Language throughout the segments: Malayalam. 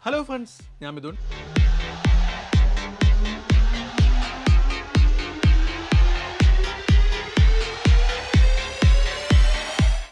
ഹലോ ഫ്രണ്ട്സ്, ഞാൻ മിഥുൻ.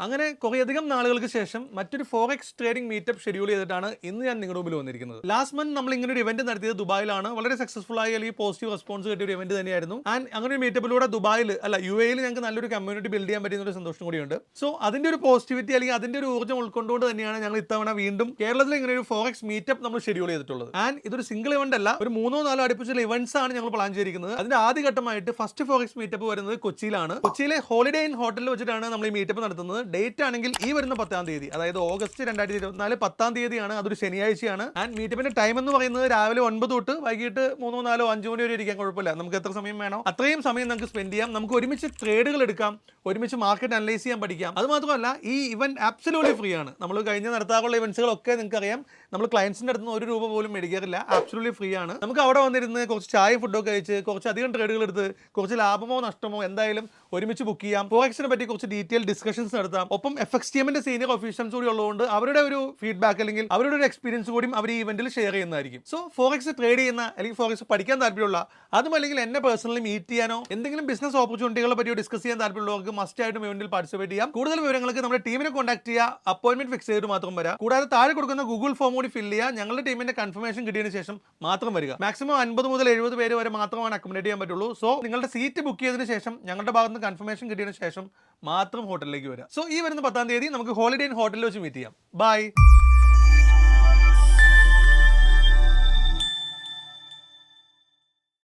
അങ്ങനെ കുറേയധികം നാളുകൾക്ക് ശേഷം മറ്റൊരു ഫോറെക്സ് ട്രേഡിംഗ് മീറ്റപ്പ് ഷെഡ്യൂൾ ചെയ്തിട്ടാണ് ഇന്ന് ഞാൻ നിങ്ങളുടെ മുമ്പിൽ വന്നിരിക്കുന്നത്. ലാസ്റ്റ് മന്ത് നമ്മൾ ഇങ്ങനെ ഒരു ഇവന്റ് നടത്തിയത് ദുബായിലാണ്. വളരെ സക്സസ്ഫുൾ ആയി അല്ലെങ്കിൽ പോസിറ്റീവ് റെസ്പോൺസ് കിട്ടിയ ഒരു ഇവന്റ് തന്നെയായിരുന്നു. ആൻഡ് അങ്ങനെ ഒരു മീറ്റപ്പിലൂടെ ദുബായിൽ യു എയിൽ ഞങ്ങൾക്ക് നല്ലൊരു കമ്മ്യൂണിറ്റി ബിൽഡ് ചെയ്യാൻ പറ്റുന്ന ഒരു സന്തോഷം കൂടിയുണ്ട്. സോ അതിന്റെ ഒരു പോസിറ്റിവിറ്റി അല്ലെങ്കിൽ അതിന്റെ ഒരു ഊർജ്ജം ഉൾക്കൊണ്ടുകൊണ്ട് തന്നെയാണ് ഞങ്ങൾ ഇത്തവണ വീണ്ടും കേരളത്തിൽ ഇങ്ങനെ ഒരു ഫോറെക്സ് മീറ്റപ്പ് നമ്മൾ ഷെഡ്യൂൾ ചെയ്തിട്ടുള്ളത്. ആൻഡ് ഇതൊരു സിംഗിൾ ഇവന്റ് അല്ല, ഒരു 3-4 അടുപ്പിച്ചുള്ള ഇവന്റ്സ് ആണ് ഞങ്ങൾ പ്ലാൻ ചെയ്തിരിക്കുന്നത്. അതിന്റെ ആദ്യഘട്ടമായിട്ട് ഫസ്റ്റ് ഫോറെക്സ് മീറ്റപ്പ് വരുന്നത് കൊച്ചിയിലാണ്. കൊച്ചിയിലെ ഹോളിഡേ ഇൻ ഹോട്ടലിൽ വെച്ചിട്ടാണ് നമ്മൾ ഈ മീറ്റപ്പ് നടത്തുന്നത്. ഡേറ്റ് ആണെങ്കിൽ ഈ വരുന്ന 10-ാം തീയതി, അതായത് ഓഗസ്റ്റ് 2024 10-ാം തീയതിയാണ്. അതൊരു ശനിയാഴ്ചയാണ്. ആൻഡ് മീറ്റപ്പിന്റെ ടൈം എന്ന് പറയുന്നത് രാവിലെ 9 തൊട്ട് വൈകിട്ട് 3, 4, 5 മണി വരെ ഇരിക്കാൻ കുഴപ്പമില്ല. നമുക്ക് എത്ര സമയം വേണോ അത്രയും സമയം നമുക്ക് സ്പെൻഡ് ചെയ്യാം. നമുക്ക് ഒരുമിച്ച് ട്രേഡുകൾ എടുക്കാം, ഒരുമിച്ച് മാർക്കറ്റ് അനലൈസ് ചെയ്യാൻ പഠിക്കാം. അത് മാത്രമല്ല ഈ ഇവന്റ് ആബ്സല്യൂട്ട്ലി ഫ്രീ ആണ്. നമ്മൾ കഴിഞ്ഞ നടത്താറുള്ള ഇവന്റ്സുകളൊക്കെ നിങ്ങൾക്ക് അറിയാം, നമ്മൾ ക്ലയൻസിന്റെ അടുത്ത് നിന്ന് ₹1 പോലും മേടിക്കാറില്ല. ആബ്സല്യൂട്ട്ലി ഫ്രീ ആണ്. നമുക്ക് അവിടെ വന്നിരുന്ന് കുറച്ച് ചായ ഫുഡൊക്കെ കഴിച്ച് കുറച്ചധികം ട്രേഡുകൾ എടുത്ത് കുറച്ച് ലാഭമോ നഷ്ടമോ എന്തായാലും ഒരുമിച്ച് ബുക്ക് ചെയ്യാം. ഫോറെക്സിനെ പറ്റി കുറച്ച് ഡീറ്റെയിൽ ഡിസ്കഷൻസ് നടത്താം. ഒപ്പം FXTMന്റെ സീനിയർ ഒഫീഷ്യൽസ് കൂടി ഉള്ളതുകൊണ്ട് അവരുടെ ഒരു ഫീഡ്ബാക്ക് അല്ലെങ്കിൽ അവരുടെ ഒരു എക്സ്പീരിയൻസ് കൂടിയും അവർ ഈ ഇവന്റിൽ ഷെയർ ചെയ്യുന്നതായിരിക്കും. സോ ഫോറെക്സ് ട്രേഡ് ചെയ്യുന്ന അല്ലെങ്കിൽ ഫോറെക്സ് പഠിക്കാൻ താല്പര്യമുള്ള, അതും അല്ലെങ്കിൽ എന്നെ പേഴ്സണലി മീറ്റ് ചെയ്യാനോ എന്തെങ്കിലും ബിസിനസ് ഓപ്പർച്യൂണിറ്റികളെ പറ്റിയോ ഡിസ്കസ് ചെയ്യാൻ താല്പര്യമുള്ളവർക്ക് മസ്റ്റ് ആയിട്ടും ഇവന്റിൽ പാർട്ടിസിപ്പേറ്റ് ചെയ്യാം. കൂടുതൽ വിവരങ്ങൾക്ക് നമ്മുടെ ടീമിനെ കോൺടാക്ട് ചെയ്യുക, അപ്പോയിന്റ്മെന്റ് ഫിക്സ് ചെയ്തിട്ട് മാത്രം വരാം. കൂടാതെ താഴെ കൊടുക്കുന്ന ഗൂഗിൾ ഫോം കൂടി ഫില്ല് ചെയ്യുക. ഞങ്ങളുടെ ടീമിന്റെ കൺഫർമേഷൻ കിട്ടിയതിനു ശേഷം മാത്രം വരിക. മാക്സിമം 50 മുതൽ 70 പേര് വരെ മാത്രമാണ് അക്കോമഡേറ്റ് ചെയ്യാൻ പറ്റുള്ളൂ. സോ നിങ്ങളുടെ സീറ്റ് ബുക്ക് ചെയ്തതിനു ശേഷം ഞങ്ങളുടെ ഭാഗത്ത് നിന്ന് കൺഫർമേഷൻ കിട്ടിയതിനു ശേഷം മാത്രം ഹോട്ടലിലേക്ക് വരിക. സോ ഈ വരുന്ന 10-ാം തീയതി നമുക്ക് ഹോളിഡേ ഇൻ ഹോട്ടലിൽ വെച്ച് മീറ്റ് ചെയ്യാം. ബൈ.